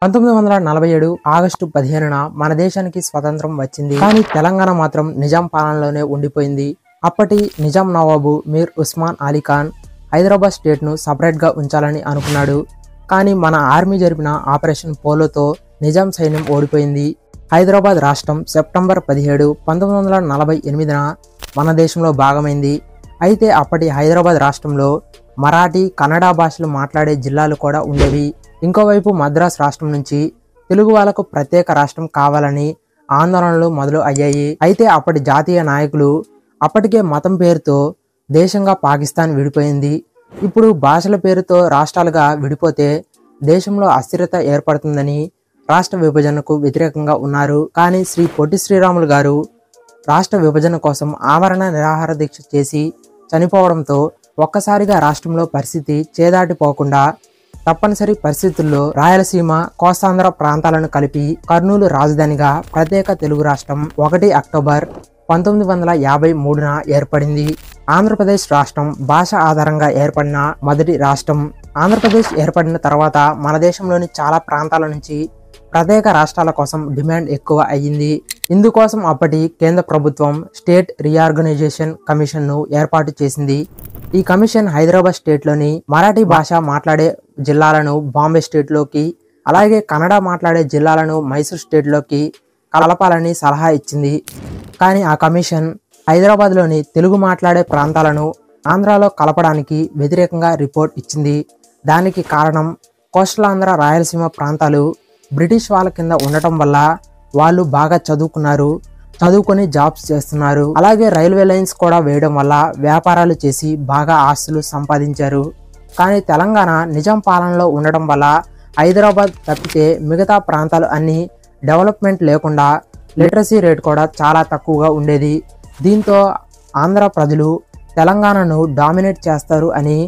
1947 August 15న మన దేశానికి స్వతంత్రం వచ్చింది. కానీ తెలంగాణ మాత్రం నిజాం పాలనలోనే ఉండిపోయింది. అప్పటి నిజాం నవాబు మీర్ ఉస్మాన్ అలీ ఖాన్ హైదరాబాద్ స్టేట్ను సపరేట్గా ఉంచాలని అనుకున్నాడు. కానీ మన ఆర్మీ జరిపిన ఆపరేషన్ పోలోతో నిజాం సైన్యం ఓడిపోయింది. హైదరాబాద్ రాష్ట్రం సెప్టెంబర్ 17, 1948న మన దేశంలో భాగమైంది. అయితే అప్పటి హైదరాబాద్ రాష్ట్రంలో మరాఠీ, కన్నడ భాషలు మాట్లాడే జిల్లాలు కూడా ఉండేవి. ఇంకోవైపు మద్రాస్ రాష్ట్రం నుంచి తెలుగు వాళ్లకు ప్రత్యేక రాష్ట్రం కావాలని ఆందోళనలు మొదలు అయ్యాయి. అయితే అప్పటి జాతీయ నాయకులు అప్పటికే మతం పేరుతో దేశంగా పాకిస్తాన్ విడిపోయింది. ఇప్పుడు భాషల పేరుతో రాష్ట్రాలుగా విడిపోతే దేశంలో అస్థిరత ఏర్పడుతుందని రాష్ట్ర విభజనకు వ్యతిరేకంగా ఉన్నారు. కానీ శ్రీ పొట్టి శ్రీరాములు గారు రాష్ట్ర విభజన కోసం ఆమరణ నిరాహార దీక్ష చేసి చనిపోవడంతో ఒక్కసారిగా రాష్ట్రంలో పరిస్థితి చేదాటిపోకుండా తప్పనిసరి పరిస్థితుల్లో రాయలసీమ, కోస్తాంధ్ర ప్రాంతాలను కలిపి కర్నూలు రాజధానిగా ప్రత్యేక తెలుగు రాష్ట్రం 1 అక్టోబర్ 1953న ఏర్పడింది. ఆంధ్రప్రదేశ్ రాష్ట్రం భాష ఆధారంగా ఏర్పడిన మొదటి రాష్ట్రం. ఆంధ్రప్రదేశ్ ఏర్పడిన తర్వాత మన దేశంలోని చాలా ప్రాంతాల నుంచి ప్రత్యేక రాష్ట్రాల కోసం డిమాండ్ ఎక్కువ అయ్యింది. ఇందుకోసం అప్పటి కేంద్ర ప్రభుత్వం స్టేట్ రీఆర్గనైజేషన్ కమిషన్ను ఏర్పాటు చేసింది. ఈ కమిషన్ హైదరాబాద్ స్టేట్లోని మరాఠీ భాష మాట్లాడే జిల్లాలను బాంబే స్టేట్లోకి, అలాగే కన్నడ మాట్లాడే జిల్లాలను మైసూర్ స్టేట్లోకి కలపాలని సలహా ఇచ్చింది. కానీ ఆ కమిషన్ హైదరాబాద్లోని తెలుగు మాట్లాడే ప్రాంతాలను ఆంధ్రాలో కలపడానికి వ్యతిరేకంగా రిపోర్ట్ ఇచ్చింది. దానికి కారణం కోస్టలాంధ్ర, రాయలసీమ ప్రాంతాలు బ్రిటిష్ వాళ్ళ కింద ఉండటం వల్ల వాళ్ళు బాగా చదువుకొని జాబ్స్ చేస్తున్నారు. అలాగే రైల్వే లైన్స్ కూడా వేయడం వల్ల వ్యాపారాలు చేసి బాగా ఆస్తులు సంపాదించారు. కానీ తెలంగాణ నిజాం పాలనలో ఉండడం వల్ల హైదరాబాద్ తప్పితే మిగతా ప్రాంతాలు అన్నీ డెవలప్మెంట్ లేకుండా లిటరసీ రేట్ కూడా చాలా తక్కువగా ఉండేది. దీంతో ఆంధ్ర ప్రజలు తెలంగాణను డామినేట్ చేస్తారు అని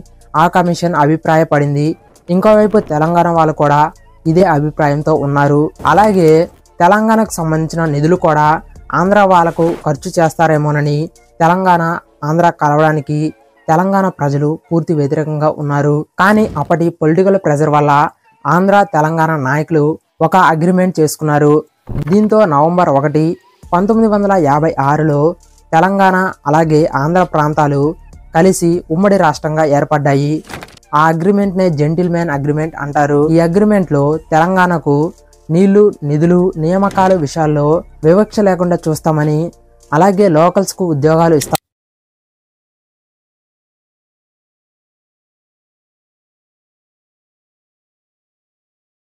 ఆ కమిషన్ అభిప్రాయపడింది. ఇంకోవైపు తెలంగాణ వాళ్ళు కూడా ఇదే అభిప్రాయంతో ఉన్నారు. అలాగే తెలంగాణకు సంబంధించిన నిధులు కూడా ఆంధ్ర వాళ్ళకు ఖర్చు చేస్తారేమోనని తెలంగాణ, ఆంధ్ర కలవడానికి తెలంగాణ ప్రజలు పూర్తి వ్యతిరేకంగా ఉన్నారు. కానీ అప్పటి పొలిటికల్ ప్రెజర్ వల్ల ఆంధ్ర, తెలంగాణ నాయకులు ఒక అగ్రిమెంట్ చేసుకున్నారు. దీంతో నవంబర్ 1, 1956లో తెలంగాణ అలాగే ఆంధ్ర ప్రాంతాలు కలిసి ఉమ్మడి రాష్ట్రంగా ఏర్పడ్డాయి. ఆ అగ్రిమెంట్నే జెంటిల్మెన్ అగ్రిమెంట్ అంటారు. ఈ అగ్రిమెంట్లో తెలంగాణకు నీళ్లు, నిధులు, నియామకాల విషయాల్లో వివక్ష లేకుండా చూస్తామని, అలాగే లోకల్స్కు ఉద్యోగాలు ఇస్తాం